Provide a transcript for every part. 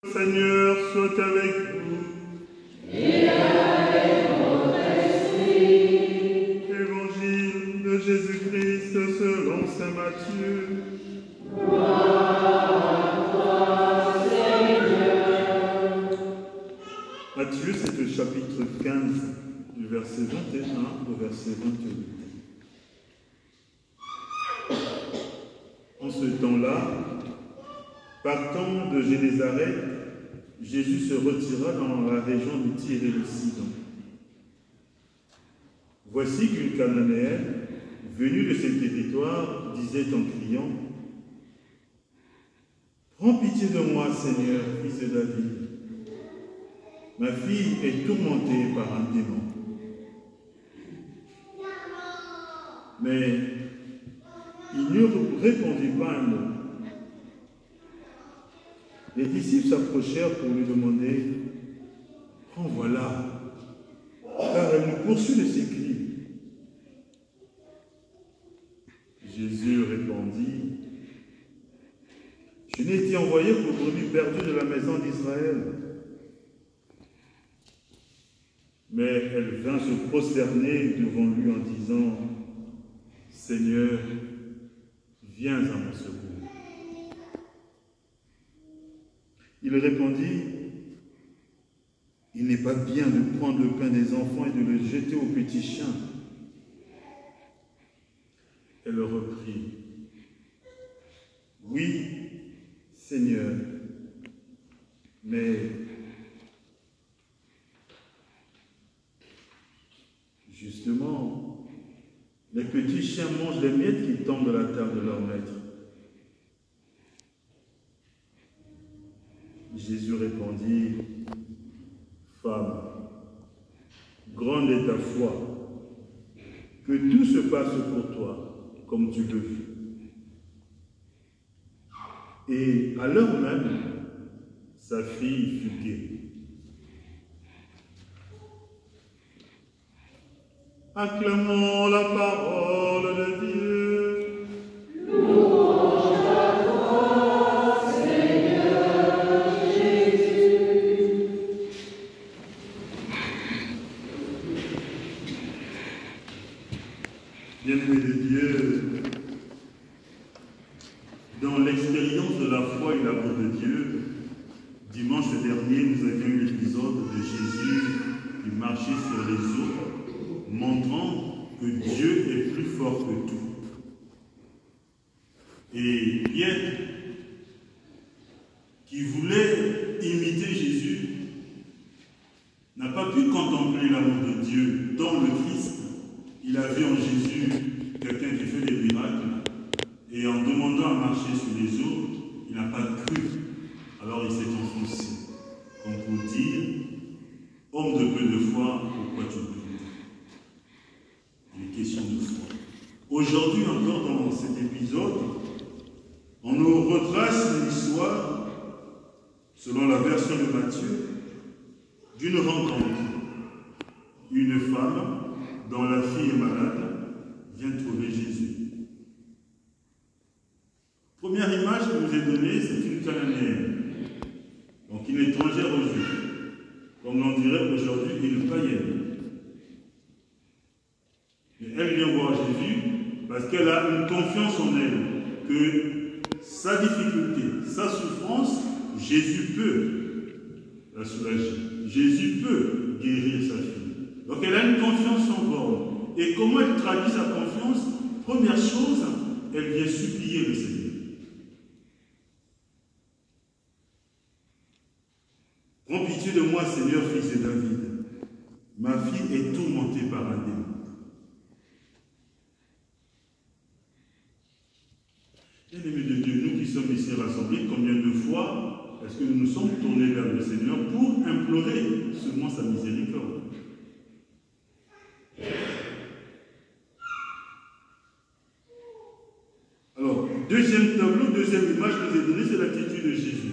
Seigneur soit avec vous. Et avec votre esprit. Évangile de Jésus-Christ selon saint Matthieu. Gloire à toi, Seigneur. Matthieu, c'est le chapitre 15, du verset 21 au verset 28. En ce temps-là, partant de Génézareth, Jésus se retira dans la région du Tyr et de Sidon. Voici qu'une Cananéenne, venue de ce territoire, disait en criant : « Prends pitié de moi, Seigneur, fils de David. Ma fille est tourmentée par un démon. » Mais il ne répondit pas un mot. Les disciples s'approchèrent pour lui demander « Renvoie-la, car elle nous poursuit de ses cris. » Jésus répondit « Je n'ai été envoyé pour brebis perdues de la maison d'Israël. » Mais elle vint se prosterner devant lui en disant « Seigneur, viens à mon secours. » Il répondit « Il n'est pas bien de prendre le pain des enfants et de le jeter aux petits chiens. » Elle reprit « Oui, Seigneur, mais justement, les petits chiens mangent les miettes qui tombent de la table de leur maître. » Jésus répondit « Femme, grande est ta foi, que tout se passe pour toi comme tu le veux. » Et à l'heure même, sa fille fut guérie. Acclamons la parole de Dieu. Bien-aimés de Dieu, dans l'expérience de la foi et l'amour de Dieu, dimanche dernier, nous avions eu l'épisode de Jésus qui marchait sur les eaux, montrant que Dieu est plus fort que tout. Et Pierre, qui voulait imiter Jésus, n'a pas pu contempler l'amour de Dieu dans le Christ. Il a vu en Jésus quelqu'un qui fait des miracles, et en demandant à marcher sur les eaux, il n'a pas cru. Alors il s'est enfoncé. Comme pour dire, homme de peu de foi, pourquoi tu doutes? Il est question de foi. Aujourd'hui encore, dans cet épisode, on nous retrace l'histoire, selon la version de Matthieu, d'une rencontre. Une femme dont la fille est malade, vient trouver Jésus. Première image que vous ai donnée, c'est une Cananéenne, donc une étrangère aux Juifs, comme l'on dirait aujourd'hui une païenne. Mais elle vient voir Jésus parce qu'elle a une confiance en elle, que sa difficulté, sa souffrance, Jésus peut la soulager. Jésus peut guérir sa fille. Donc elle a une confiance en borne. Et comment elle traduit sa confiance? Première chose, elle vient supplier le Seigneur. Prends pitié de moi, Seigneur, fils de David. Ma fille est tourmentée par un démon. Bien-aimés de Dieu, nous qui sommes ici rassemblés, combien de fois est-ce que nous nous sommes tournés vers le Seigneur pour implorer seulement sa miséricorde? Alors, deuxième tableau, deuxième image que je vous ai donnée, c'est l'attitude de Jésus.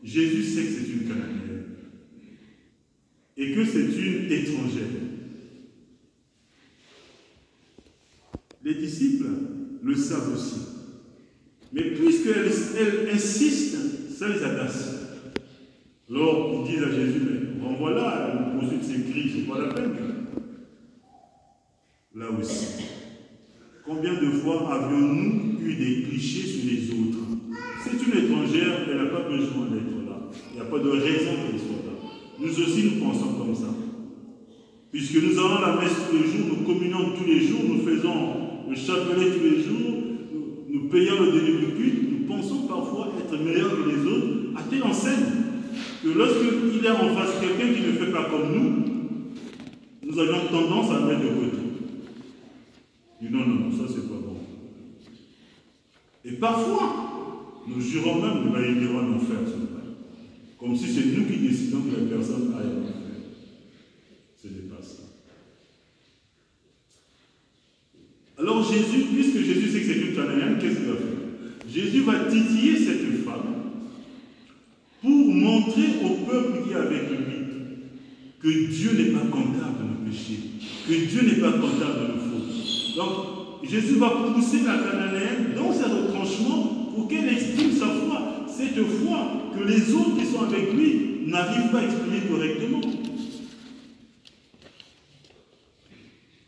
Jésus sait que c'est une Cananéenne et que c'est une étrangère. Les disciples le savent aussi. Mais puisqu'elle insiste, ça les agace. gens disent à Jésus, mais renvoie-la, elle poursuit ses cris, c'est pas la peine. Là aussi, combien de fois avions-nous eu des clichés sur les autres? C'est une étrangère, elle n'a pas besoin d'être là. Il n'y a pas de raison qu'elle soit là. Nous aussi, nous pensons comme ça. Puisque nous avons la messe tous les jours, nous communions tous les jours, nous faisons le chapelet tous les jours, nous payons le délai du culte, nous pensons parfois être meilleurs que les autres, à telle enseigne que lorsqu'il y a en face quelqu'un qui ne fait pas comme nous, nous avions tendance à le mettre de côté. Non, ça c'est pas bon. Et parfois, nous jurons même de la irons en enfer, comme si c'est nous qui décidons que la personne aille en enfer. Ce n'est pas ça. Alors Jésus, puisque Jésus sait que c'est une cananéenne, qu'est-ce qu'il va faire? Jésus va titiller cette femme pour montrer au peuple qui est avec lui que Dieu n'est pas comptable de nos péchés, que Dieu n'est pas comptable de nos fautes. Donc Jésus va pousser la cananéenne dans ses retranchements pour qu'elle exprime sa foi, cette foi que les autres qui sont avec lui n'arrivent pas à exprimer correctement.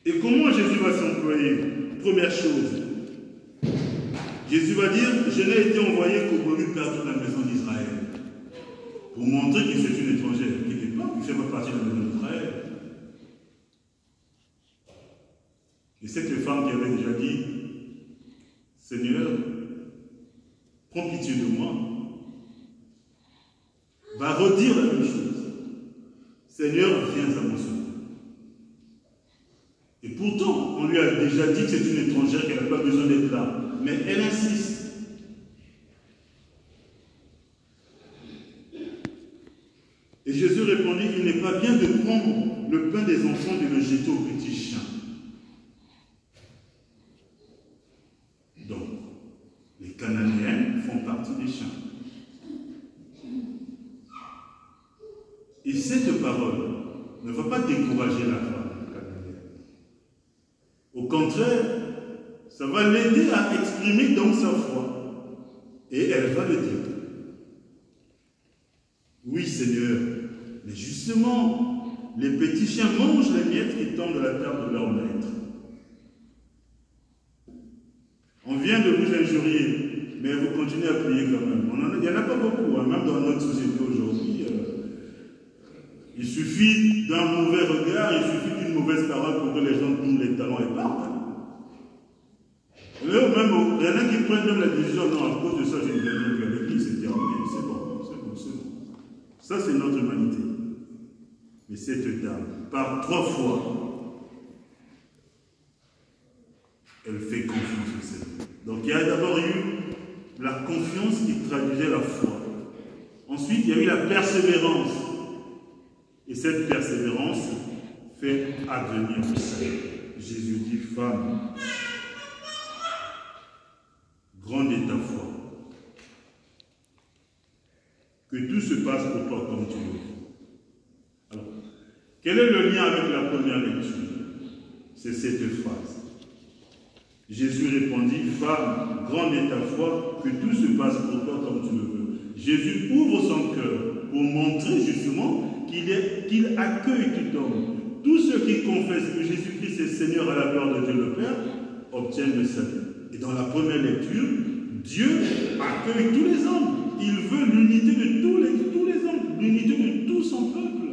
Et comment Jésus va s'employer? Première chose, Jésus va dire, je n'ai été envoyé qu'au brebis perdu de la maison d'Israël. Pour montrer que c'est une étrangère qui n'est pas, qui ne fait pas partie de la maison d'Israël. Et cette femme qui avait déjà dit, Seigneur, prends pitié de moi, va redire la même chose. Seigneur, viens à mon secours. Et pourtant, on lui a déjà dit que c'est une étrangère, qu'elle n'a pas besoin d'être là. Mais elle insiste. Et Jésus répondit, il n'est pas bien de prendre le pain des enfants et de le jeter aux petits chiens. Donc, les Cananéennes font partie des chiens. Et cette parole ne va pas décourager la femme. Au contraire, ça va l'aider à exprimer donc sa foi. Et elle va le dire. Oui, Seigneur, mais justement, les petits chiens mangent les miettes qui tombent de la table de leur maître. On vient de vous injurier, mais vous continuez à prier quand même. Il n'y en a pas beaucoup, hein, même dans notre société aujourd'hui. Il suffit d'un mauvais regard, il suffit d'une mauvaise parole pour que les gens tournent les talons et partent. Même, il y en a qui prennent même la décision, non, à cause de ça, j'ai une dernière à l'église, c'est terminé, c'est bon. Ça, c'est notre humanité. Mais cette dame, par 3 fois, elle fait confiance au Seigneur. Donc, il y a d'abord eu la confiance qui traduisait la foi. Ensuite, il y a eu la persévérance. Et cette persévérance fait advenir le salut. Jésus dit, femme, grande est ta foi. Que tout se passe pour toi comme tu veux. Alors, quel est le lien avec la première lecture? C'est cette phrase. Jésus répondit, femme, grande est ta foi, que tout se passe pour toi comme tu le veux. Jésus ouvre son cœur pour montrer justement qu'il accueille tout homme. Tous ceux qui confessent que Jésus-Christ est Seigneur à la gloire de Dieu le Père obtiennent le salut. Et dans la première lecture, Dieu accueille tous les hommes. Il veut l'unité de tous les hommes, l'unité de tout son peuple,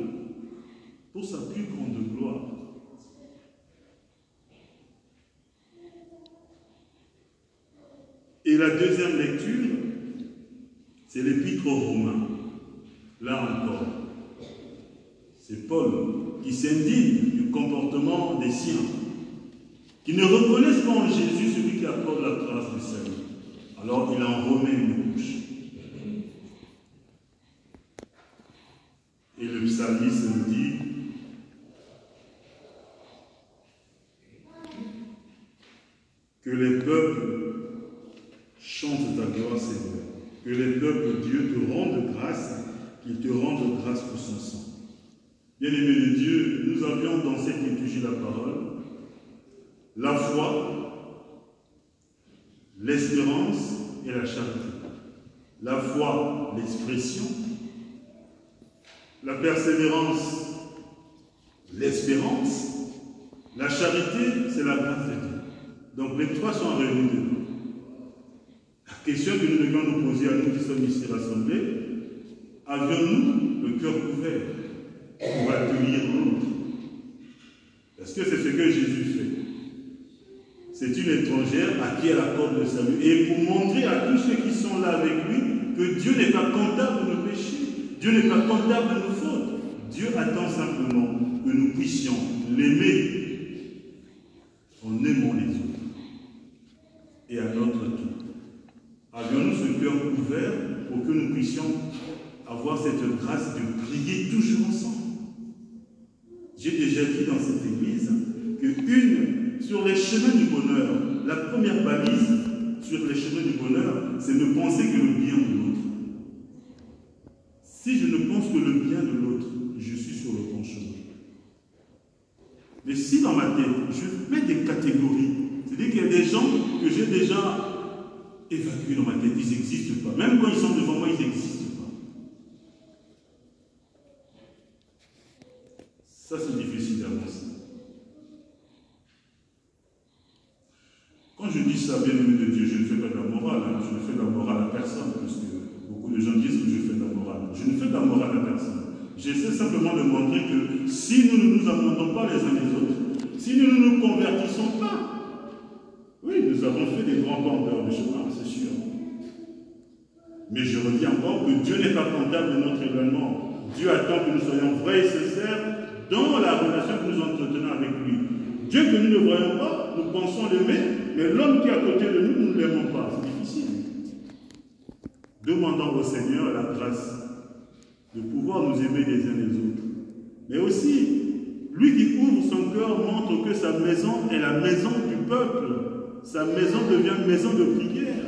pour sa plus grande gloire. Et la deuxième lecture, c'est l'Épître aux Romains. Là encore, c'est Paul qui s'indigne du comportement des siens, qui ne reconnaissent pas en Jésus celui qui accorde la grâce du salut. Alors il en remet une couche. Et le psalmiste nous dit, que les peuples chantent ta gloire, Seigneur. Que les peuples, Dieu, te rendent grâce, qu'ils te rendent grâce pour son sang. Bien-aimés de Dieu, nous avions dans cette liturgie la parole, la foi, l'espérance et la charité. La foi, l'expression, la persévérance, l'espérance, la charité, c'est la grâce de Dieu. Donc les trois sont réunis dedans. La question que nous devons nous poser à nous qui sommes ici rassemblés, avions-nous le cœur ouvert pour accueillir l'autre? Parce que c'est ce que Jésus fait. C'est une étrangère à qui elle accorde le salut. Et pour montrer à tous ceux qui sont là avec lui que Dieu n'est pas comptable de nos péchés. Dieu n'est pas comptable de nos fautes. Dieu attend simplement que nous puissions l'aimer en aimant les autres. Et à notre tour. Avions-nous ce cœur ouvert pour que nous puissions avoir cette grâce de prier toujours ensemble? J'ai déjà dit dans cette église que sur les chemins du bonheur, la première balise sur les chemins du bonheur, c'est de penser que le bien de l'autre. Si je ne pense que le bien de l'autre, je suis sur le bon chemin. Mais si dans ma tête, je mets des catégories, c'est-à-dire qu'il y a des gens que j'ai déjà évacués dans ma tête, ils n'existent pas. Même quand ils sont devant moi, ils n'existent pas. Ça, c'est difficile d'avancer. Quand je dis ça, bien aimé de Dieu, je ne fais pas de la morale, hein. Je ne fais de la morale à personne, parce que beaucoup de gens disent que je fais de la morale. Je ne fais de la morale à personne. J'essaie simplement de montrer que si nous ne nous amendons pas les uns les autres, si nous ne nous convertissons pas, oui, nous avons fait des grands pas en dehors du chemin, c'est sûr. Mais je redis encore que Dieu n'est pas comptable de notre événement. Dieu attend que nous soyons vrais et sincères dans la relation que nous entretenons avec lui. Dieu que nous ne voyons pas, nous pensons l'aimer, mais l'homme qui est à côté de nous, nous ne l'aimons pas. C'est difficile. Demandons au Seigneur la grâce de pouvoir nous aimer les uns les autres. Mais aussi, lui qui ouvre son cœur montre que sa maison est la maison du peuple. Sa maison devient une maison de prière.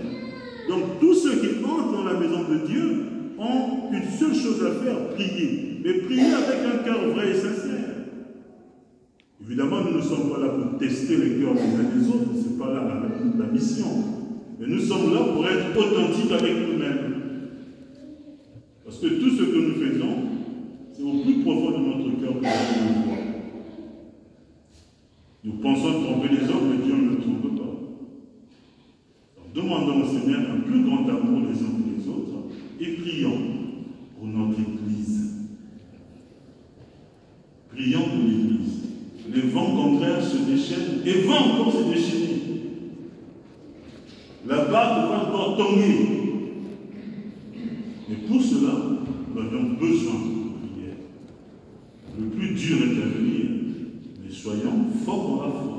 Donc tous ceux qui entrent dans la maison de Dieu ont une seule chose à faire, prier. Mais prier avec un cœur vrai et sincère. Évidemment, nous ne sommes pas là pour tester les cœurs des uns des autres, ce n'est pas là la mission. Mais nous sommes là pour être authentiques avec nous-mêmes. Parce que tout ce que nous faisons, c'est au plus profond de notre cœur que nous le voit. Nous pensons tromper les hommes, mais Dieu ne nous trompe pas. Donc, demandons au Seigneur un plus grand amour les uns que les autres et prions pour notre Église. Prions pour l'Église. Les vents contraires se déchaînent et vont encore se déchaîner. La barque va encore tomber. Mais pour cela, nous avons besoin de prière. Le plus dur est à venir, mais soyons forts dans la foi.